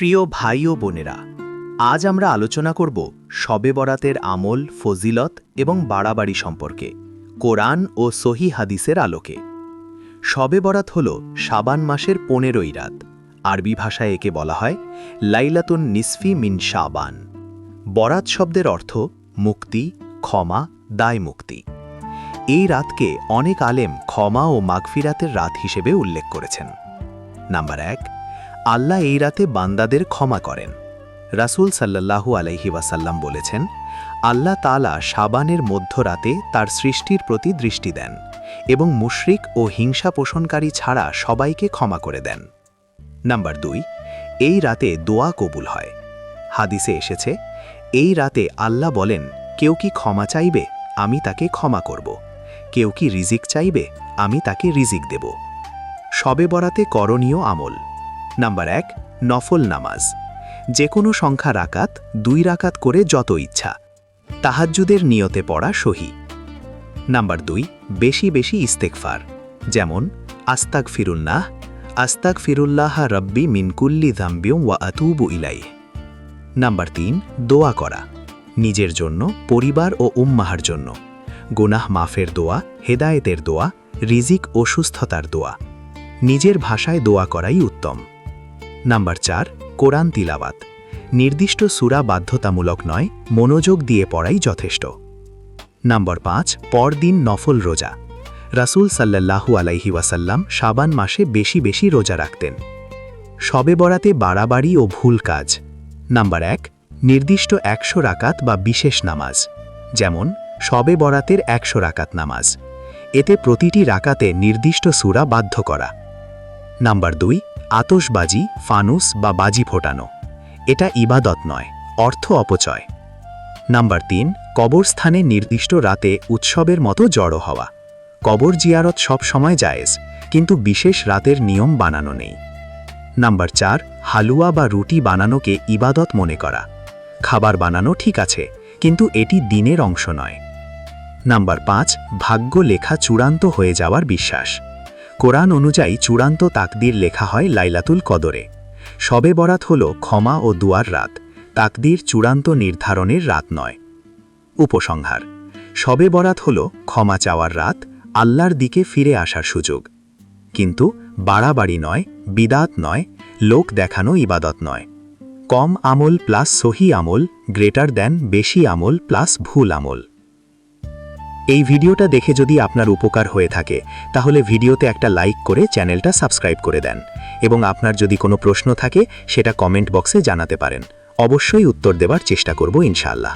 প্রিয় ভাই ও বোনেরা, আজ আমরা আলোচনা করব শবে বরাতের আমল, ফজিলত এবং বাড়াবাড়ি সম্পর্কে কোরআন ও সহি হাদিসের আলোকে। শবে বরাত হল শাবান মাসের ১৫ই রাত। আরবি ভাষায় একে বলা হয় লাইলাতুন নিসফি মিন শাবান। বরাত শব্দের অর্থ মুক্তি, ক্ষমা, দায় মুক্তি। এই রাতকে অনেক আলেম ক্ষমা ও মাগফিরাতের রাত হিসেবে উল্লেখ করেছেন। নাম্বার ১, আল্লাহ এই রাতে বান্দাদের ক্ষমা করেন। রাসূল সাল্লাল্লাহু আলাইহি ওয়াসাল্লাম বলেছেন, আল্লাহ তাআলা শাবানের মধ্যরাতে তার সৃষ্টির প্রতি দৃষ্টি দেন এবং মুশরিক ও হিংসা পোষণকারী ছাড়া সবাইকে ক্ষমা করে দেন। নাম্বার ২, এই রাতে দোয়া কবুল হয়। হাদিসে এসেছে, এই রাতে আল্লাহ বলেন, কেউ কি ক্ষমা চাইবে, আমি তাকে ক্ষমা করব। কেউ কি রিজিক চাইবে, আমি তাকে রিজিক দেব। শবে বরাতে করণীয় আমল। নাম্বার ১, নফল নামাজ। যে কোনো সংখ্যা রাকাত, ২ রাকাত করে যত ইচ্ছা। তাহাজ্জুদের নিয়তে পড়া সহি। নাম্বার ২, বেশি বেশি ইস্তেগফার, যেমন আস্তাগফিরুল্লাহ, আস্তাগফিরুল্লাহ রব্বি মিন কুল্লি যামবিন ওয়া আতুবু ইলাইহি। নাম্বার ৩, দোয়া করা, নিজের জন্য, পরিবার ও উম্মাহর জন্য। গুনাহ মাফের দোয়া, হেদায়েতের দোয়া, রিজিক ও সুস্থতার দোয়া। নিজের ভাষায় দোয়া করাই উত্তম। নাম্বার ৪, কোরআন তিলাওয়াত। নির্দিষ্ট সূরা বাধ্যতামূলক নয়, মনোযোগ দিয়ে পড়াই যথেষ্ট। নাম্বার ৫, পরদিন নফল রোজা। রাসূল সাল্লাল্লাহু আলাইহি ওয়াসাল্লাম শাবান মাসে বেশি বেশি রোজা রাখতেন। শবে বরাতে বাড়াবাড়ি ও ভুল কাজ। নাম্বার ১, নির্দিষ্ট ১০০ রাকাত বা বিশেষ নামাজ, যেমন শবে বরাতের ১০০ রাকাত নামাজ। এতে প্রতিটি রাকাতে নির্দিষ্ট সূরা বাধ্য করা। নাম্বার ২, আতশবাজি, ফানুস বা বাজি ফোটানো। এটা ইবাদত নয়, অর্থ অপচয়। নাম্বার ৩, কবরস্থানে নির্দিষ্ট রাতে উৎসবের মতো জড়ো হওয়া। কবর জিয়ারত সব সময় জায়েজ, কিন্তু বিশেষ রাতের নিয়ম বানানো নেই। নাম্বার ৪, হালুয়া বা রুটি বানানোকে ইবাদত মনে করা। খাবার বানানো ঠিক আছে, কিন্তু এটি দিনের অংশ নয়। নাম্বার ৫, ভাগ্য লেখা চূড়ান্ত হয়ে যাওয়ার বিশ্বাস। কোরআন অনুযায়ী চূড়ান্ত তাকদির লেখা হয় লাইলাতুল কদরে। শবে বরাত হল ক্ষমা ও দুয়ার রাত, তাকদির চূড়ান্ত নির্ধারণের রাত নয়। উপসংহার: শবে বরাত হল ক্ষমা চাওয়ার রাত, আল্লাহর দিকে ফিরে আসার সুযোগ। কিন্তু বাড়াবাড়ি নয়, বিদাত নয়, লোক দেখানো ইবাদত নয়। কম আমল প্লাস সহি আমল গ্রেটার দ্যান বেশি আমল প্লাস ভুল আমল। এই ভিডিওটা দেখে যদি আপনার উপকার হয়ে থাকে, তাহলে ভিডিওতে একটা লাইক করে চ্যানেলটা সাবস্ক্রাইব করে দেন এবং আপনার যদি কোনো প্রশ্ন থাকে সেটা কমেন্ট বক্সে জানাতে পারেন। অবশ্যই উত্তর দেওয়ার চেষ্টা করব ইনশাআল্লাহ।